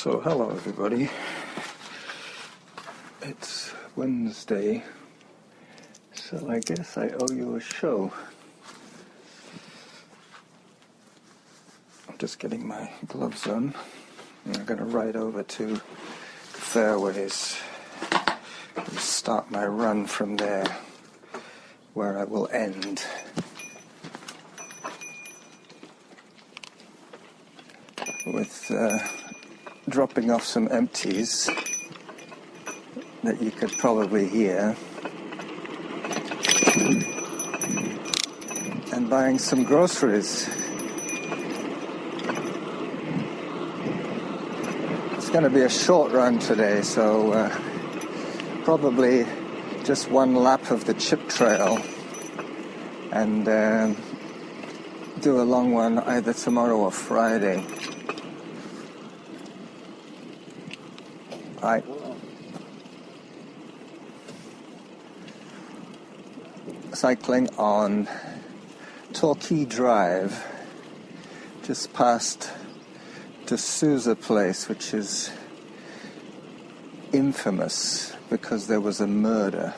So hello everybody, it's Wednesday, so I guess I owe you a show. I'm just getting my gloves on, and I'm going to ride over to Fairways and start my run from there, where I will end. With dropping off some empties that you could probably hear, and buying some groceries. It's going to be a short run today, so probably just one lap of the chip trail, and do a long one either tomorrow or Friday. Cycling on Torquay Drive, just past D'Souza Place, which is infamous because there was a murder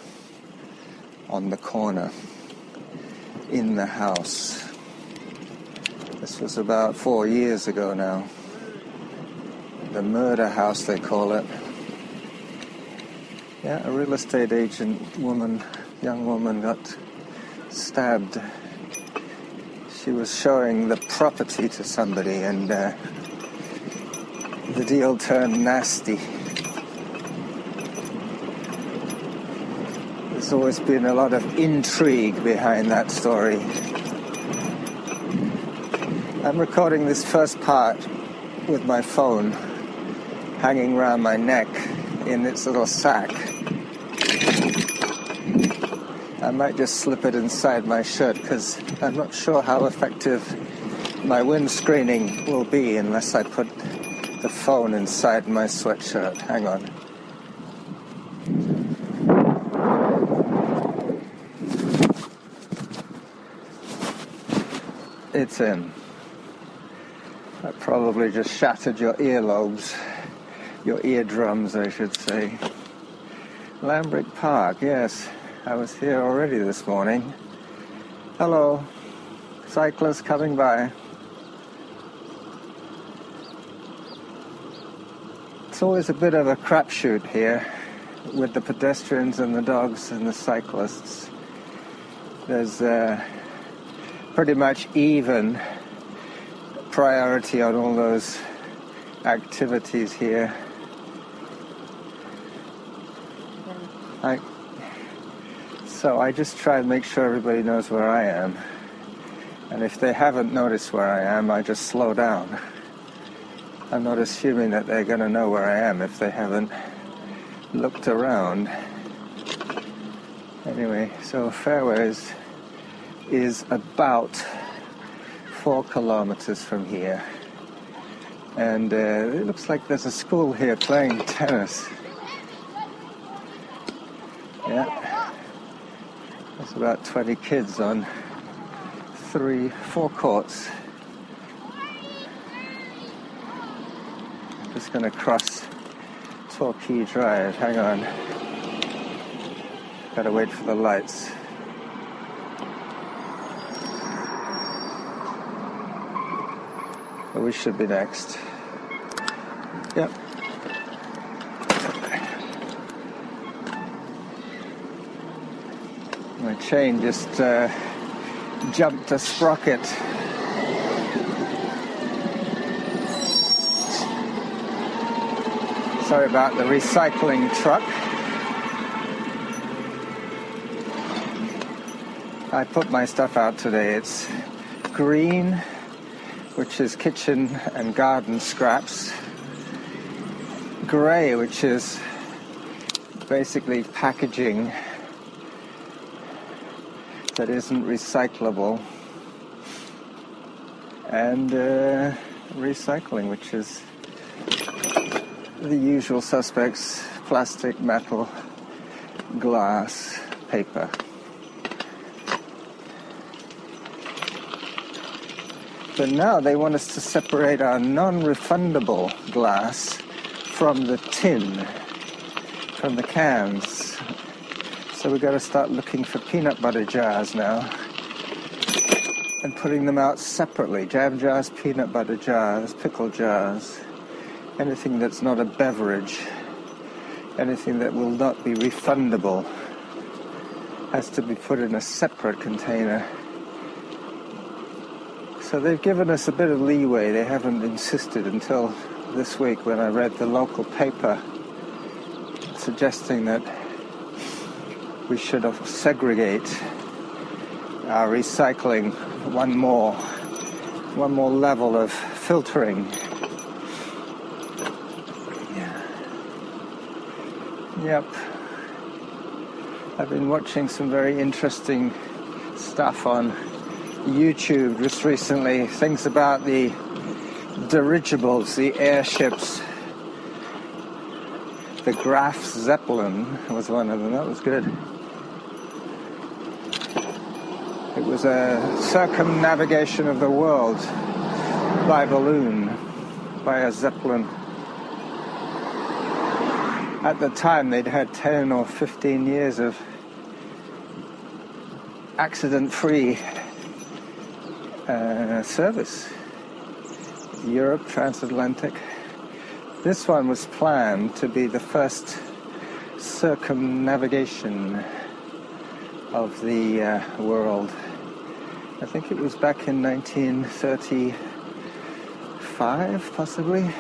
on the corner in the house. This was about 4 years ago now. The murder house, they call it. Yeah, a real estate agent young woman got stabbed. She was showing the property to somebody, and the deal turned nasty. There's always been a lot of intrigue behind that story. I'm recording this first part with my phone hanging around my neck in its little sack. I might just slip it inside my shirt because I'm not sure how effective my wind screening will be unless I put the phone inside my sweatshirt. Hang on. It's in. That probably just shattered your earlobes. Your eardrums, I should say. Lambrick Park, yes. I was here already this morning. Hello. Cyclists coming by. It's always a bit of a crapshoot here with the pedestrians and the dogs and the cyclists. There's pretty much even priority on all those activities here. So I just try and make sure everybody knows where I am. And if they haven't noticed where I am, I just slow down. I'm not assuming that they're going to know where I am if they haven't looked around. Anyway, so Fairways is about 4 kilometers from here. And it looks like there's a school here playing tennis. Yeah. There's about 20 kids on 4 courts. Just going to cross Torquay Drive. Hang on. Gotta wait for the lights. But we should be next. Yep. My chain just jumped a sprocket. Sorry about the recycling truck. I put my stuff out today. It's green, which is kitchen and garden scraps. Grey, which is basically packaging that isn't recyclable, and recycling, which is the usual suspects: plastic, metal, glass, paper. But now they want us to separate our non-refundable glass from the tin, from the cans. So we've got to start looking for peanut butter jars now and putting them out separately. Jam jars, peanut butter jars, pickle jars, anything that's not a beverage, anything that will not be refundable has to be put in a separate container. So they've given us a bit of leeway. They haven't insisted until this week when I read the local paper suggesting that we should segregate our recycling one more level of filtering. Yep. I've been watching some very interesting stuff on YouTube just recently, things about the dirigibles, the airships. The Graf Zeppelin was one of them. That was good. It was a circumnavigation of the world by balloon, by a Zeppelin. At the time, they'd had 10 or 15 years of accident-free service. Europe, transatlantic. This one was planned to be the first circumnavigation of the world. I think it was back in 1935, possibly.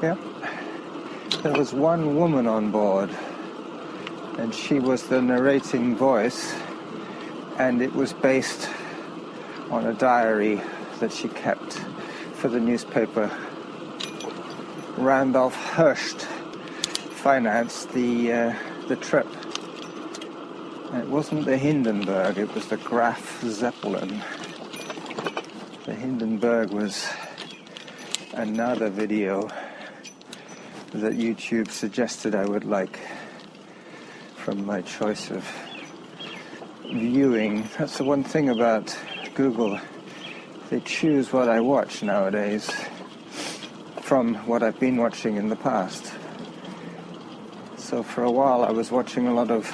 Yep. There was one woman on board, and she was the narrating voice, and it was based on a diary that she kept for the newspaper. Randolph Hearst financed the trip. It wasn't the Hindenburg, it was the Graf Zeppelin. The Hindenburg was another video that YouTube suggested I would like from my choice of viewing. That's the one thing about Google. They choose what I watch nowadays from what I've been watching in the past. So for a while I was watching a lot of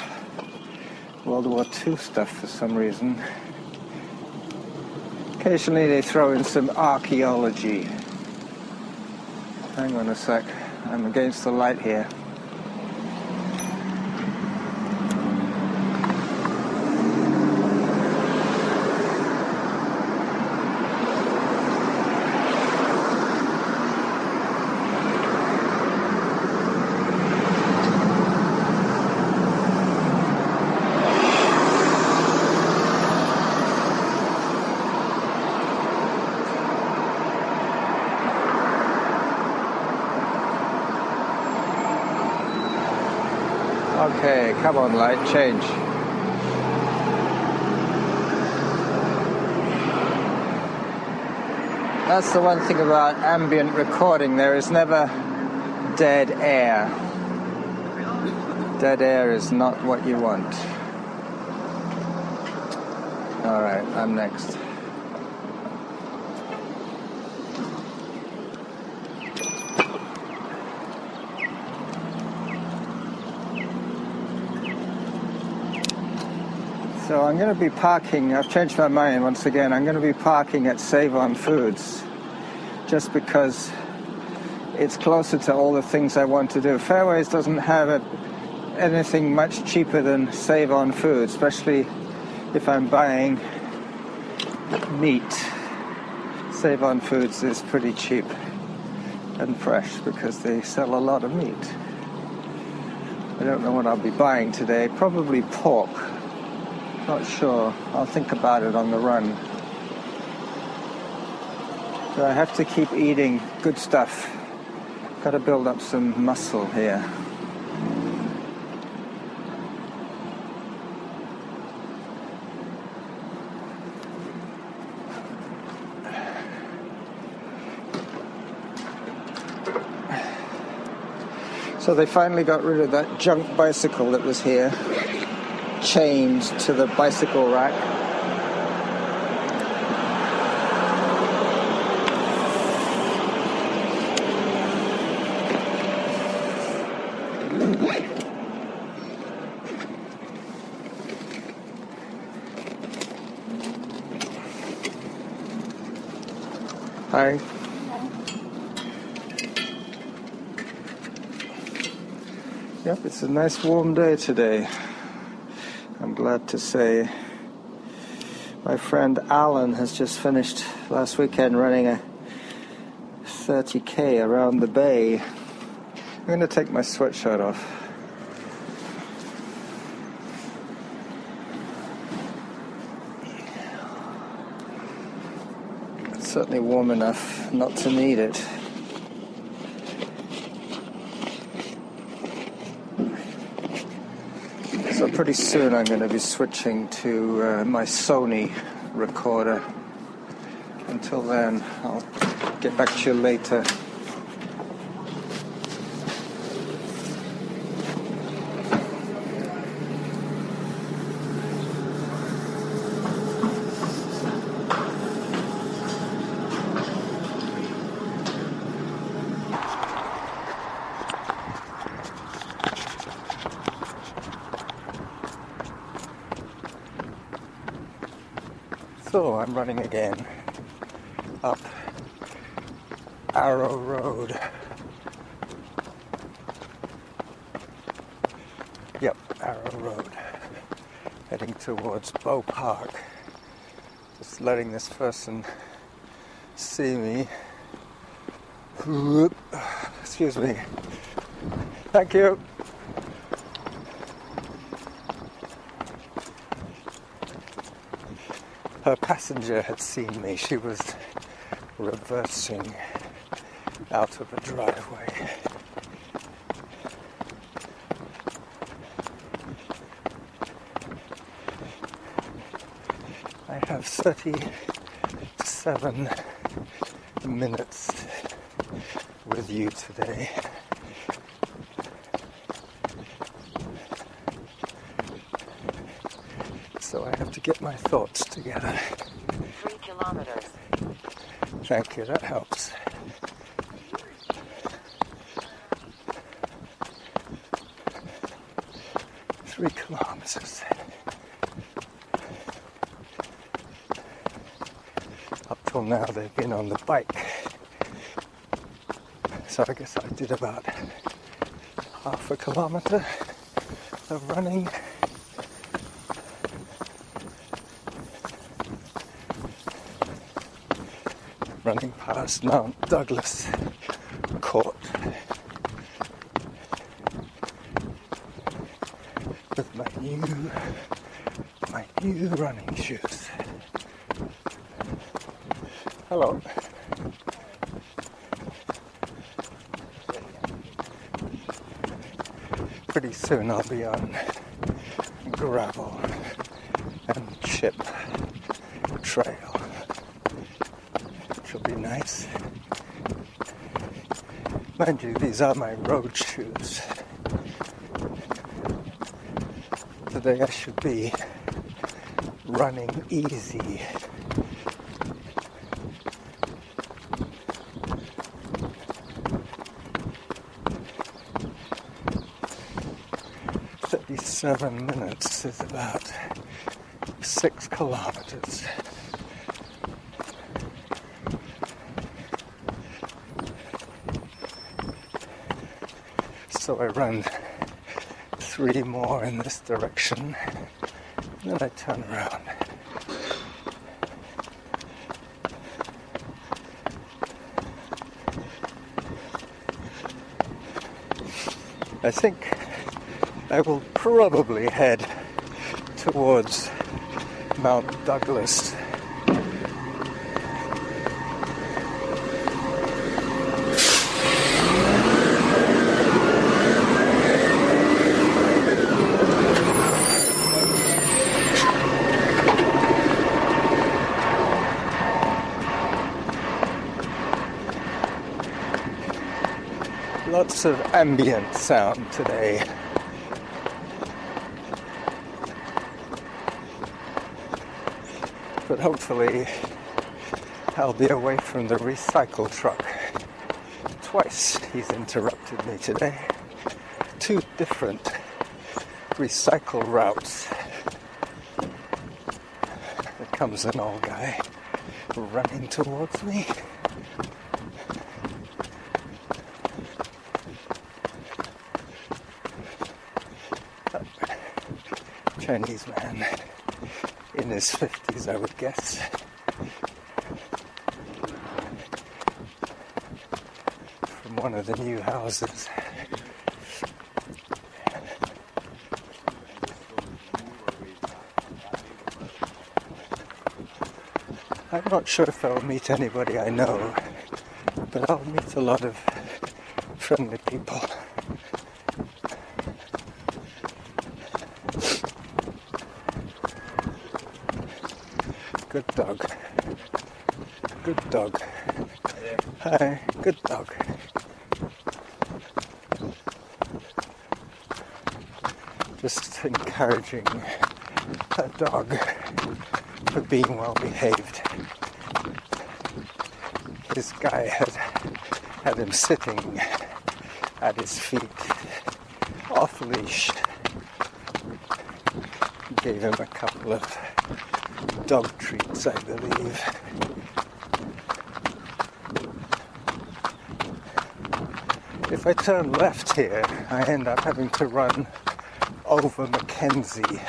World War II stuff for some reason. Occasionally they throw in some archaeology. Hang on a sec, I'm against the light here. Okay, come on light, change. That's the one thing about ambient recording, there is never dead air. Dead air is not what you want. Alright, I'm next. So I'm going to be parking, I've changed my mind once again, I'm going to be parking at Save On Foods just because it's closer to all the things I want to do. Fairways doesn't have anything much cheaper than Save On Foods, especially if I'm buying meat. Save On Foods is pretty cheap and fresh because they sell a lot of meat. I don't know what I'll be buying today, probably pork. Not sure. I'll think about it on the run. But I have to keep eating good stuff. Got to build up some muscle here. So they finally got rid of that junk bicycle that was here, chained to the bicycle rack. Hi. Yep, it's a nice warm day today. I'm glad to say. My friend Alan has just finished last weekend running a 30k around the bay. I'm going to take my sweatshirt off. It's certainly warm enough not to need it. So pretty soon I'm going to be switching to my Sony recorder. Until then, I'll get back to you later. So I'm running again up Arrow Road. Yep, Arrow Road. Heading towards Bow Park. Just letting this person see me. Excuse me. Thank you. Her passenger had seen me. She was reversing out of a driveway. I have 37 minutes with you today. So I have to get my thoughts together. 3 kilometers. Thank you, that helps. Three kilometers. Up till now they've been on the bike. So I guess I did about half a kilometer of running. Running past Mount Douglas Court with my new running shoes. Hello. Pretty soon I'll be on gravel and chip trail. Will be nice. Mind you, these are my road shoes. Today I should be running easy. "37 minutes is about 6 kilometers. So I run 3 more in this direction, and then I turn around. I think I will probably head towards Mount Douglas. Lots of ambient sound today. But hopefully I'll be away from the recycle truck. Twice he's interrupted me today. 2 different recycle routes. There comes an old guy running towards me. Chinese man in his 50s, I would guess. From one of the new houses. I'm not sure if I'll meet anybody I know, but I'll meet a lot of friendly people. Good dog. Good dog. Hi, good dog. Just encouraging a dog for being well behaved. This guy had him sitting at his feet, off leash. Gave him a couple of dog treats, I believe. If I turn left here, I end up having to run over Mackenzie,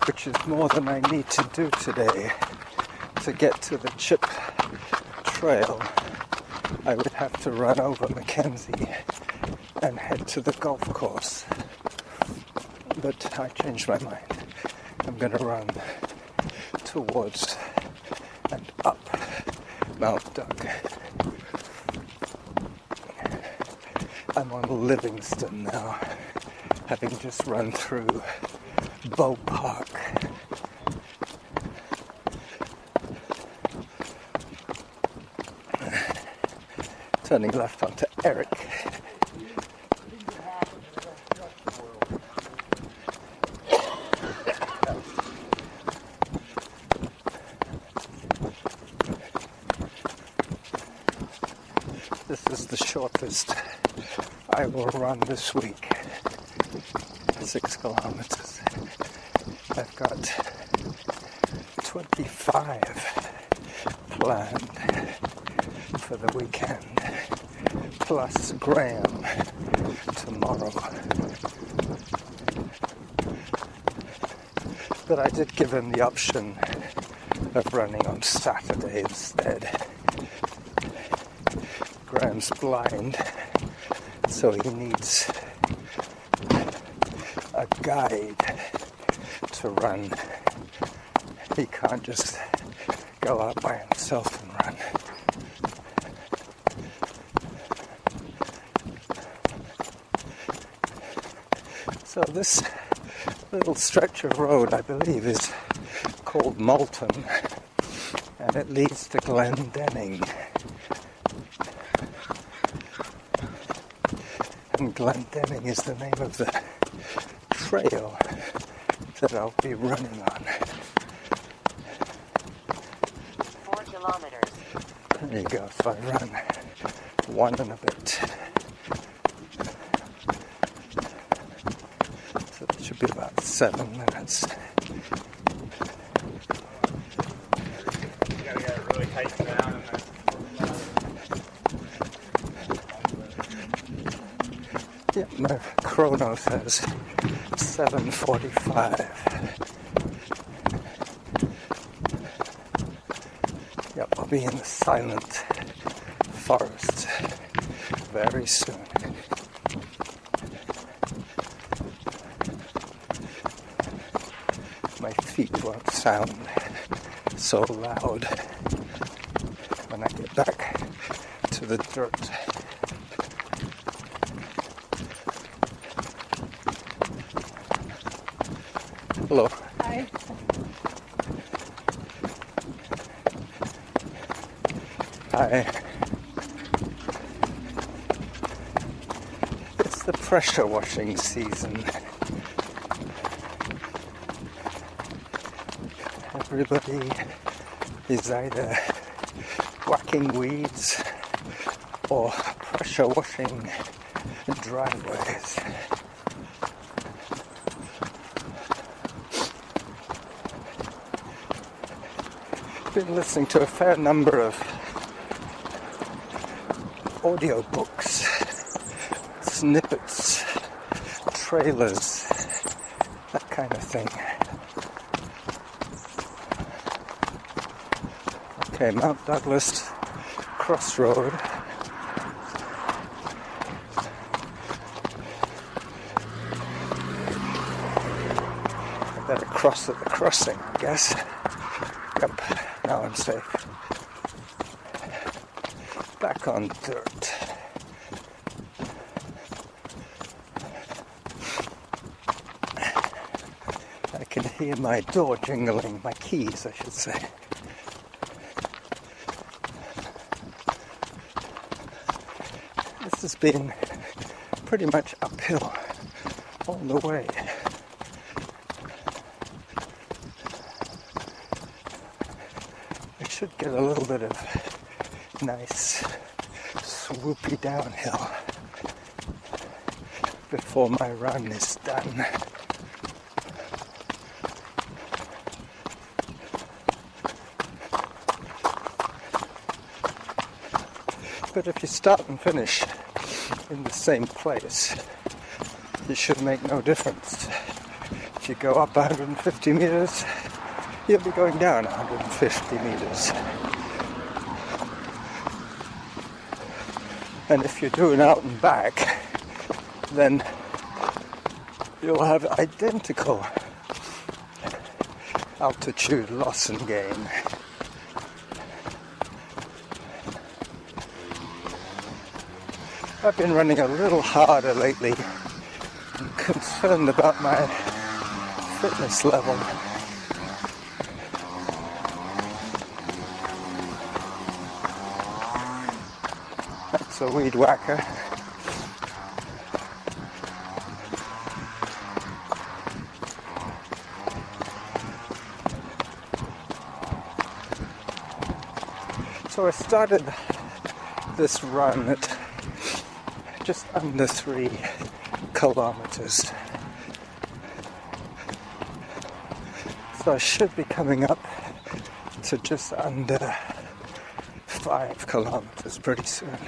which is more than I need to do today. To get to the Chip Trail, I would have to run over Mackenzie and head to the golf course. But I changed my mind. I'm going to run towards and up Mount Doug. I'm on Livingston now, having just run through Bow Park. Turning left onto Eric. This is the shortest I will run this week. 6 kilometers. I've got 25 planned for the weekend, plus Graham tomorrow. But I did give him the option of running on Saturday instead. Graham's blind, so he needs a guide to run. He can't just go out by himself and run. So this little stretch of road, I believe, is called Moulton, and it leads to Glendenning. And Glendenning is the name of the trail that I'll be running on. 4 kilometers. There you go, so I run 1 and a bit. So it should be about 7 minutes. You gotta get it really tight down. Yeah, my chrono says 7:45. Yep, I'll be in the silent forest very soon. My feet won't sound so loud when I get back to the dirt. Hello. Hi. Hi. It's the pressure washing season. Everybody is either whacking weeds or pressure washing driveways. Been listening to a fair number of audiobooks, snippets, trailers, kind of thing. Okay, Mount Douglas Crossroad. I better cross at the crossing, I guess. Yep, now I'm safe. Back on dirt. I can hear my door jingling, my keys, I should say. This has been pretty much uphill all the way. I should get a little bit of nice swoopy downhill before my run is done. But if you start and finish in the same place, it should make no difference. If you go up 150 meters, you'll be going down 150 meters. And if you do an out and back, then you'll have identical altitude loss and gain. I've been running a little harder lately. I'm concerned about my fitness level. That's a weed whacker. So I started this run at just under 3 kilometers. So I should be coming up to just under 5 kilometers pretty soon.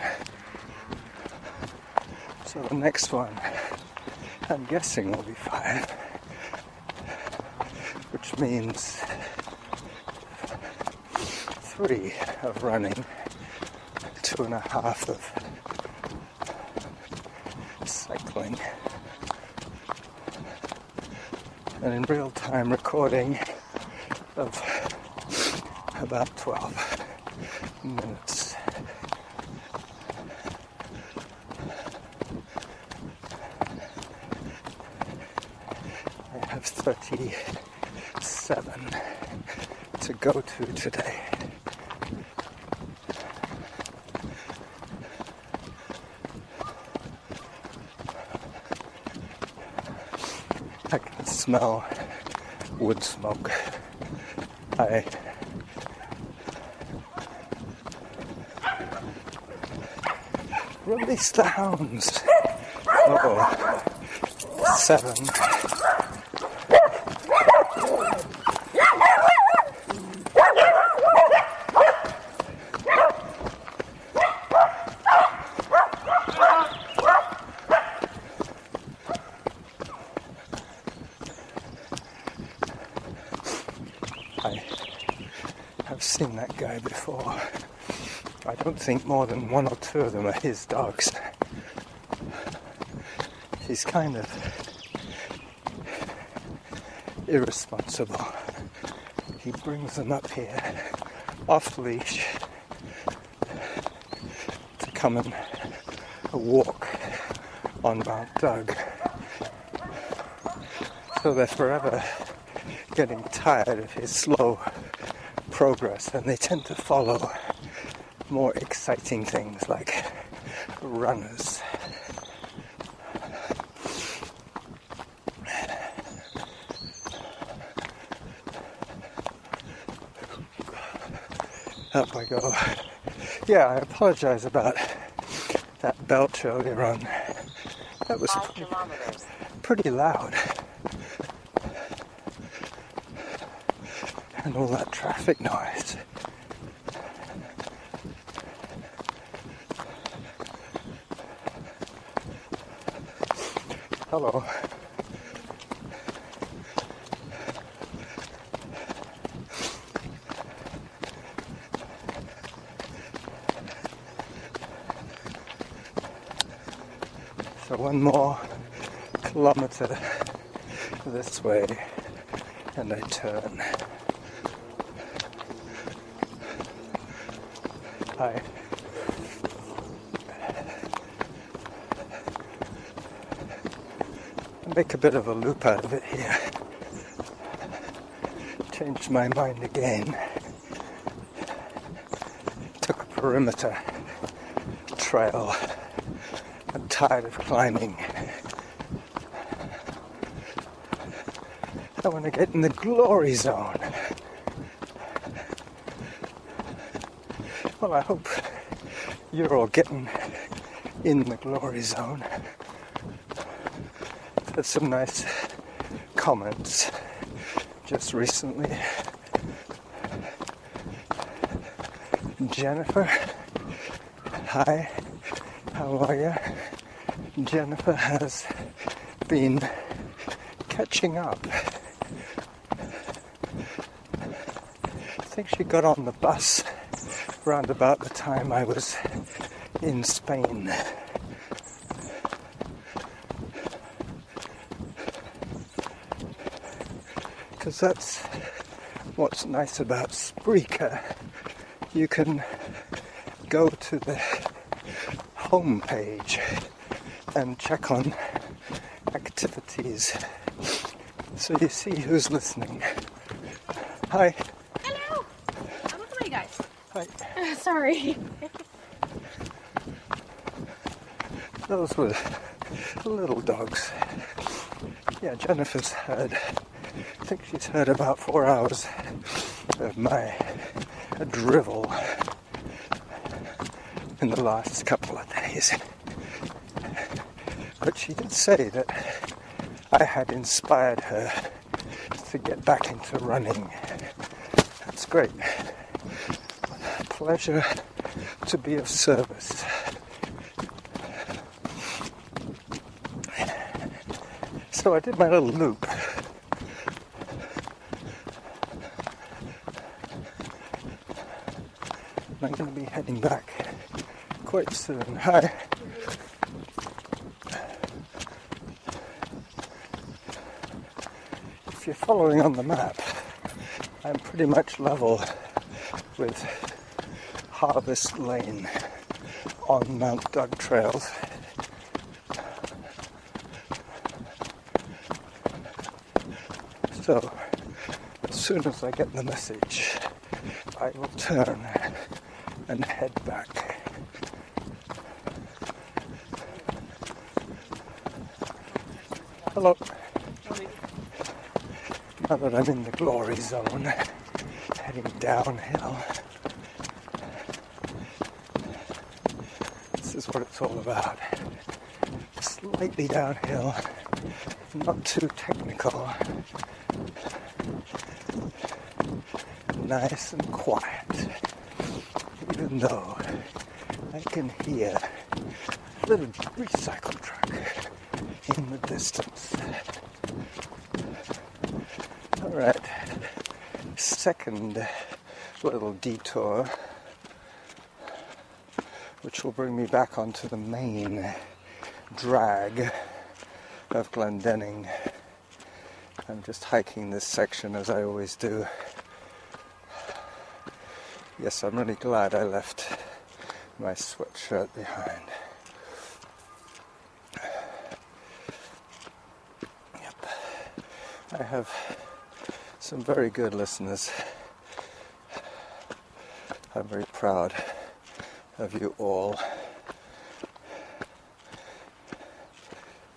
So the next one, I'm guessing, will be 5, which means 3 of running, 2.5 of cycling, and in real-time recording of about 12 minutes. I have 37 to go to today. I can smell wood smoke. Release the hounds. Uh-oh. 7. I've seen that guy before. I don't think more than 1 or 2 of them are his dogs. He's kind of irresponsible. He brings them up here off leash to come and walk on Mount Doug. So they're forever getting tired of his slow progress, and they tend to follow more exciting things like runners. Up I go. Yeah, I apologize about that belch earlier on. That was 5 kilometers. pretty loud. And all that traffic noise. Hello. one more kilometer this way and I turn. I make a bit of a loop out of it here. Changed my mind again. Took a perimeter trail. I'm tired of climbing. I want to get in the glory zone. Well, I hope you're all getting in the glory zone. Had some nice comments just recently. Jennifer, hi, how are you? Jennifer has been catching up. I think she got on the bus around about the time I was in Spain. Because that's what's nice about Spreaker. You can go to the home page and check on activities so you see who's listening. Hi. Hello. I'm looking at you guys. Hi. Sorry. Those were little dogs. Yeah, Jennifer's heard, I think she's heard about 4 hours of my drivel in the last couple of days. But she did say that I had inspired her to get back into running. That's great. Pleasure to be of service. So I did my little loop. I'm going to be heading back quite soon. Hi. If you're following on the map, I'm pretty much level with Harvest Lane on Mount Doug trails. So, as soon as I get the message, I will turn and head back. Hello. Now that I'm in the glory zone, heading downhill. This is what it's all about. Slightly downhill, not too technical. Nice and quiet, even though I can hear a little recycle truck in the distance. Alright, second little detour, which will bring me back onto the main drag of Glendenning. I'm just hiking this section as I always do. Yes, I'm really glad I left my sweatshirt behind. Yep. I have some very good listeners. I'm very proud of you all.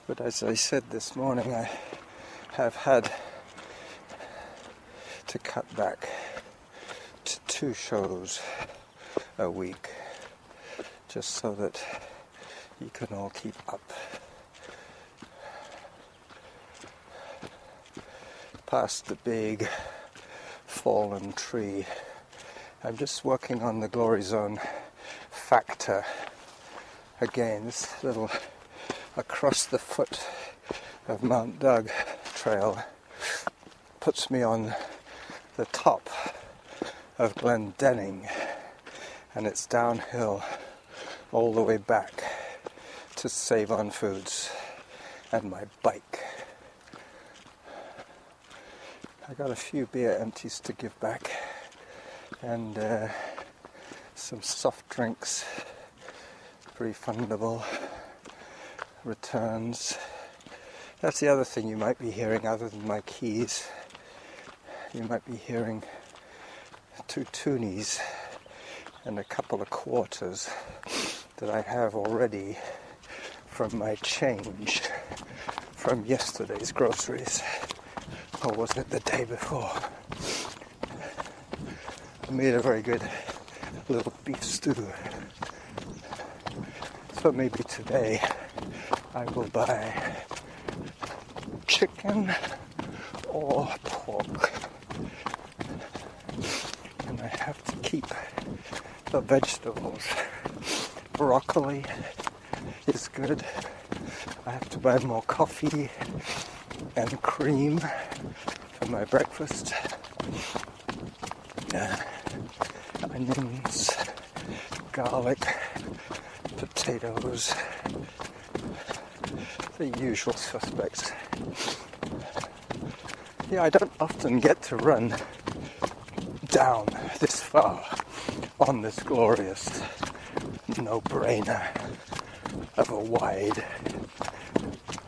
But as I said this morning, I have had to cut back to 2 shows a week, just so that you can all keep up. Past the big fallen tree, I'm just working on the glory zone factor. Again, this little across the foot of Mount Doug trail puts me on the top of Glendenning, and it's downhill all the way back to save on foods and my bike. I got a few beer empties to give back and some soft drinks, refundable returns. That's the other thing you might be hearing other than my keys. You might be hearing 2 toonies and a couple of quarters that I have already from my change from yesterday's groceries. Or was it the day before? I made a very good little beef stew. So maybe today I will buy chicken or pork. And I have to keep the vegetables. Broccoli is good. I have to buy more coffee and cream for my breakfast. Onions, garlic, potatoes, the usual suspects. Yeah, I don't often get to run down this far on this glorious no-brainer of a wide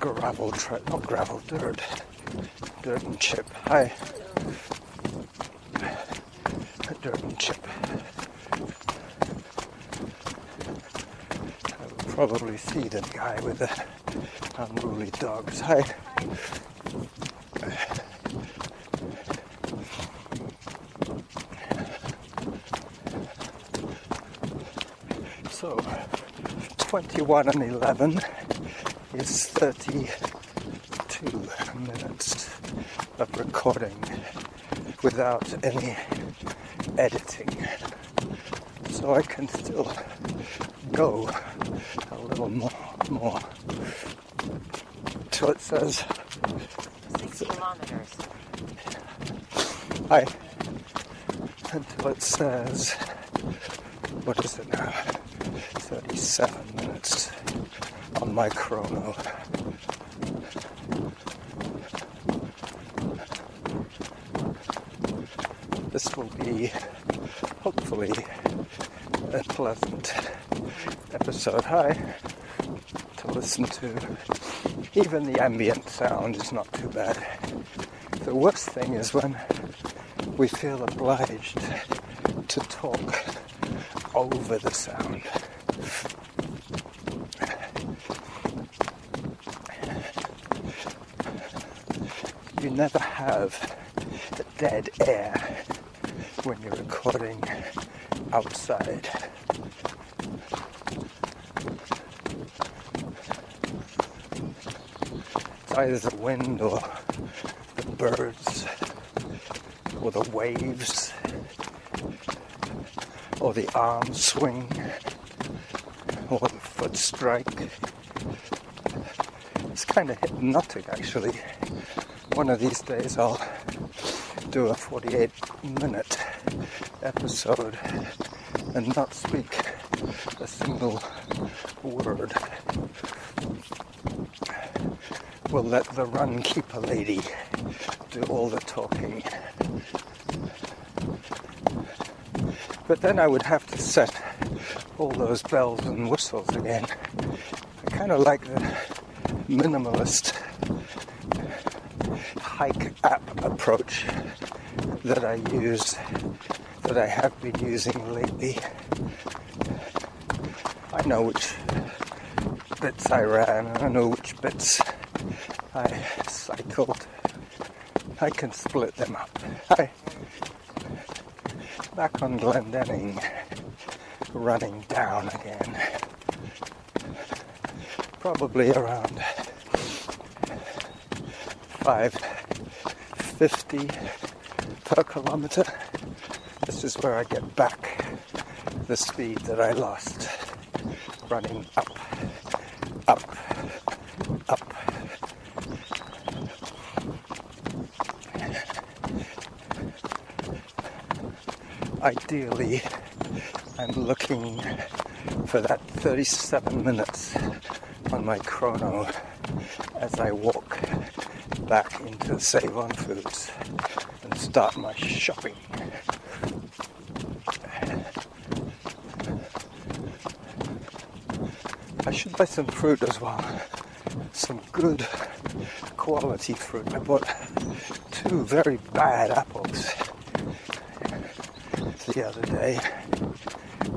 gravel trail, not gravel, dirt and chip. Hi. Dirt and chip. I will probably see the guy with the unruly dogs. Hi. So, 21 and 11 is 32 minutes of recording without any editing. So I can still go a little more till it says 6 kilometers. hi, until it says, what is it now, 37 minutes on my chrono. This will be hopefully a pleasant episode. Hi, to listen to. Even the ambient sound is not too bad. The worst thing is when we feel obliged to talk over the sound. You never have dead air when you're recording outside. It's either the wind or the birds or the waves or the arm swing or the foot strike. It's kind of hypnotic, actually. One of these days I'll do a 48-minute episode and not speak a single word. We'll let the run-keeper lady do all the talking. But then I would have to set all those bells and whistles again. I kind of like the minimalist hike app approach that I have been using lately. I know which bits I ran, and I know which bits I cycled. I can split them up. Hi. Back on Glendenning, running down again. Probably around 550 per kilometer. This is where I get back the speed that I lost running up. Ideally, I'm looking for that 37 minutes on my chrono as I walk back into Save On Foods and start my shopping. I should buy some fruit as well. Some good quality fruit. I bought 2 very bad apples the other day.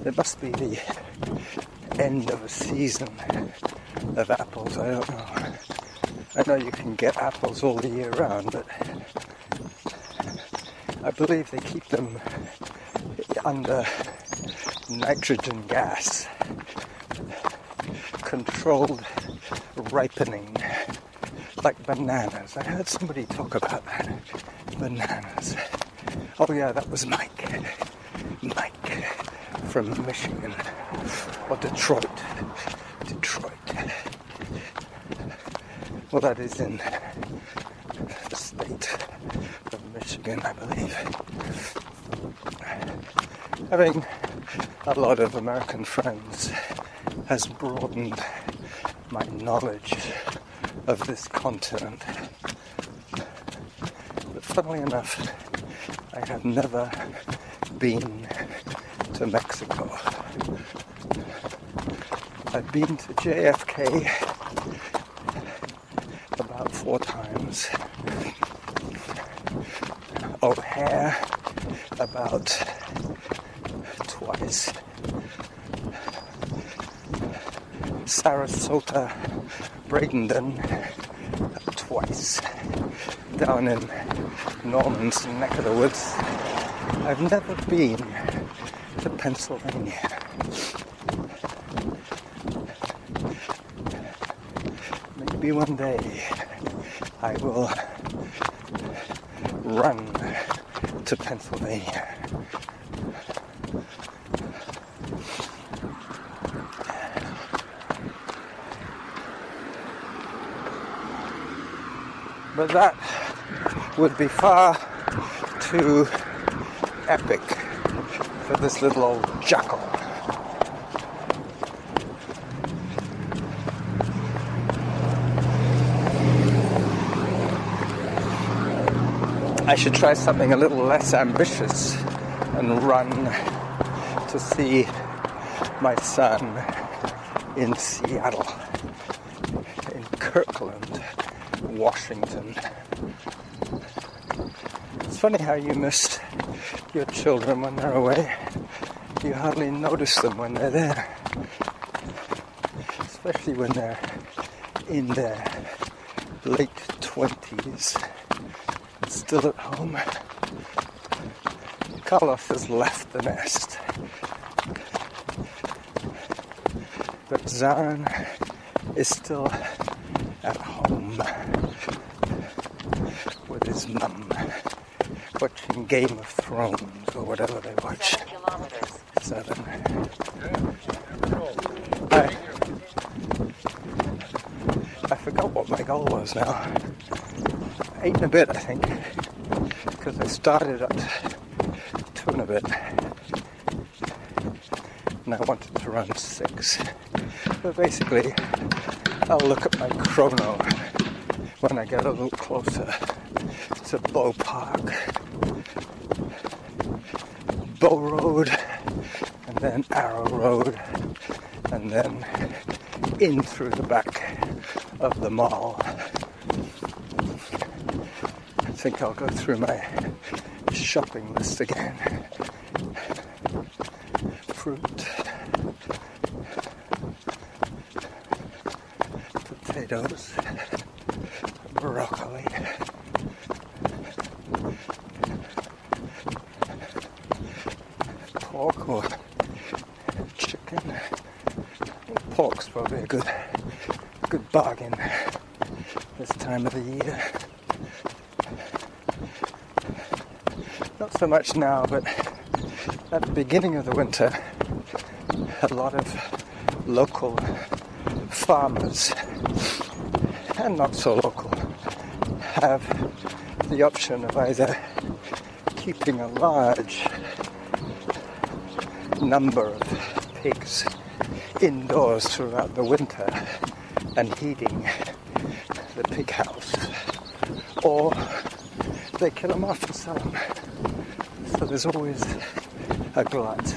It must be the end of a season of apples, I don't know. I know you can get apples all the year round, but I believe they keep them under nitrogen gas, controlled ripening, like bananas. I heard somebody talk about that. Bananas. Oh yeah, that was Mike from Michigan, or Detroit. Well, that is in the state of Michigan, I believe. Having a lot of American friends has broadened my knowledge of this continent. But funnily enough, I have never been to Mexico. I've been to JFK about 4 times. O'Hare about twice. Sarasota, Bradenton twice. Down in Norman's neck of the woods. I've never been to Pennsylvania. Maybe one day I will run to Pennsylvania. But that would be far too epic for this little old jackal. I should try something a little less ambitious and run to see my son in Seattle, in Kirkland, Washington. It's funny how you miss your children when they're away. You hardly notice them when they're there, especially when they're in their late 20s, still at home. Carlos has left the nest, but Zaran is still at home with his mum, watching Game of Thrones or whatever they watch. 7 kilometers. 7. I forgot what my goal was now. 8 and a bit, I think, because I started at 2 and a bit, and I wanted to run 6. But basically, I'll look at my chrono when I get a little closer to Bow Park, Bow Road, and then Arrow Road, and then in through the back of the mall. I think I'll go through my shopping list again. Fruit, potatoes, broccoli, pork or chicken. Pork's probably a good bargain this time of the year. Not so much now, but at the beginning of the winter, a lot of local farmers, and not so local, have the option of either keeping a large number of pigs indoors throughout the winter and heating the pig house, or they kill them off and sell them. So there's always a glut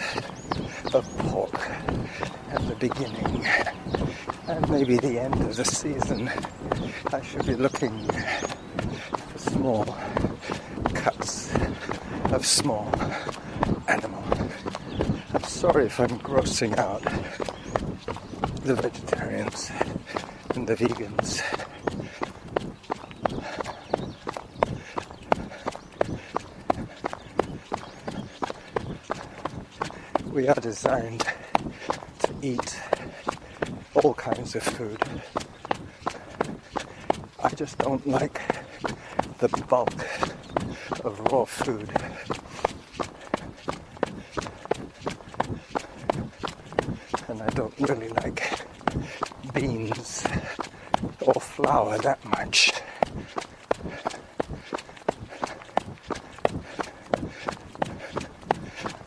of pork at the beginning, and maybe the end of the season. I should be looking for small cuts of small animal. I'm sorry if I'm grossing out the vegetarians and the vegans. We are designed to eat all kinds of food. I just don't like the bulk of raw food. And I don't really like beans or flour that much.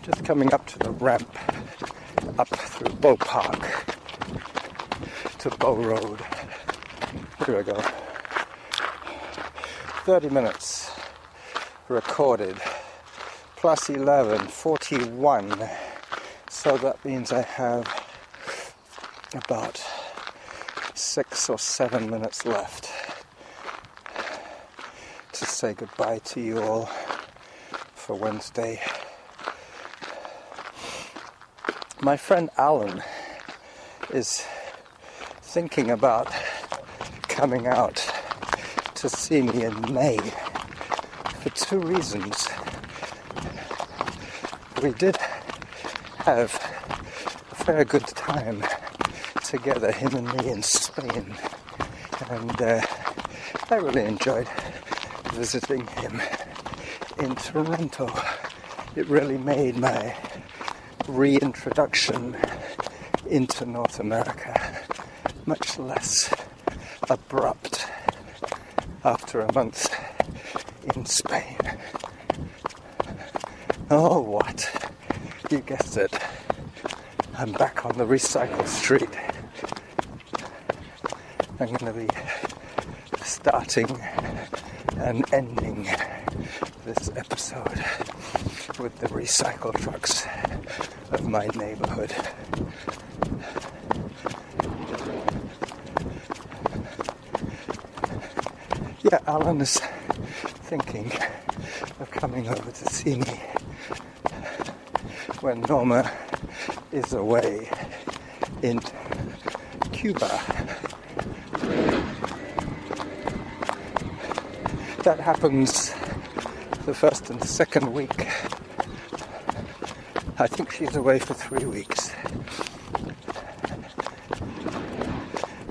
Just coming up to the ramp up through Bow Park to Bow Road. Here we go. 30 minutes recorded, plus 11, 41. So that means I have about 6 or 7 minutes left to say goodbye to you all for Wednesday. My friend Alan is thinking about coming out to see me in May for 2 reasons. We did have a fair good time together, him and me, in Spain, and I really enjoyed visiting him in Toronto. It really made my reintroduction into North America much less abrupt after a month in Spain. Oh, what? You guessed it. I'm back on the recycle street. I'm going to be starting and ending this episode with the recycle trucks of my neighborhood. Yeah, Alan is thinking of coming over to see me when Norma is away in Cuba. That happens the first and second week. I think she's away for 3 weeks.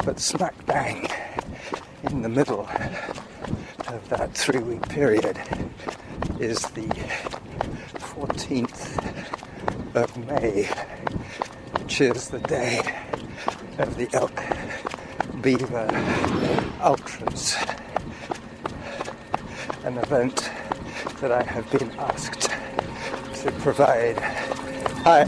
But smack bang in the middle of that 3-week period is the 14th of May, which is the day of the Elk Beaver Ultras, an event that I have been asked to provide. Hi.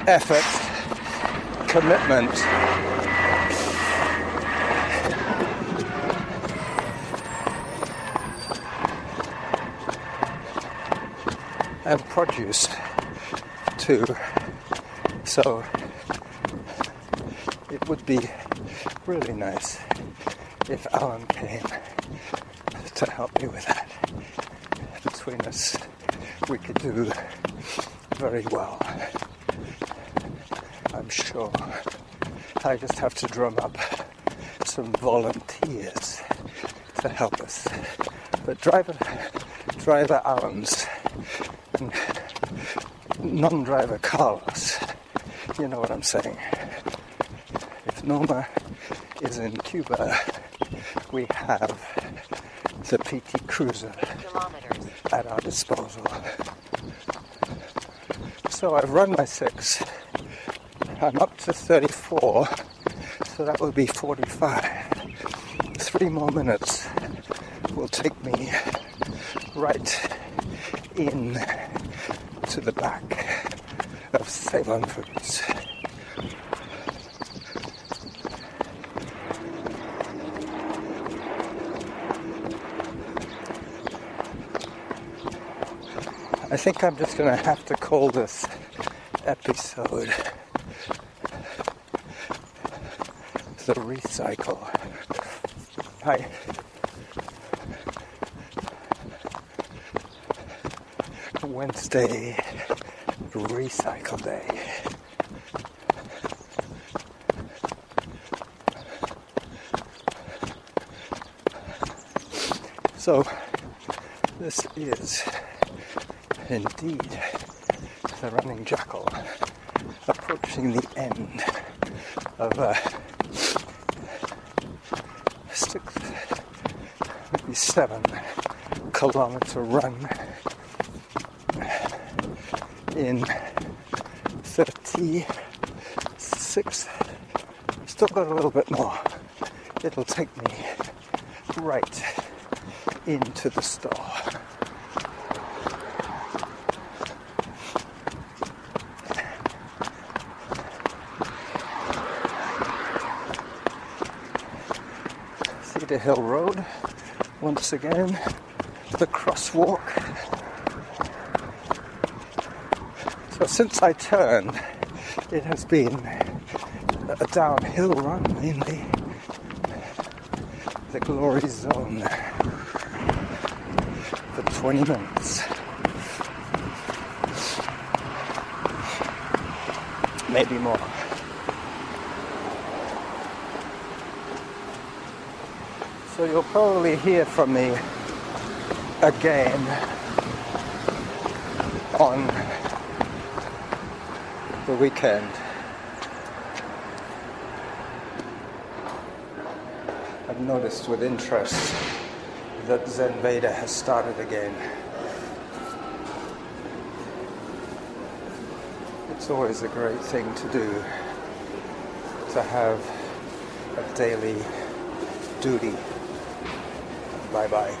Effort, commitment, and produce too. So it would be really nice if Alan came to help me with that. Between us, we could do very well, I'm sure. I just have to drum up some volunteers to help us. But driver Alan's and non-driver Carlos, you know what I'm saying. If Norma is in Cuba, we have the PT Cruiser at our disposal. So I've run my 6. I'm up to 34, so that will be 45. 3 more minutes will take me right in to the back of Ceylon Foods. I think I'm just going to have to call this episode the recycle. Wednesday recycle day. So this is indeed the Running Jackal approaching the end of a 7-kilometer run in 36. Still got a little bit more. It'll take me right into the store. Cedar Hill Road, once again, the crosswalk. So since I turned, it has been a downhill run, mainly the glory zone for 20 minutes. Maybe more. So you'll probably hear from me again on the weekend. I've noticed with interest that Zen Veda has started again. It's always a great thing to do, to have a daily duty. Bye-bye.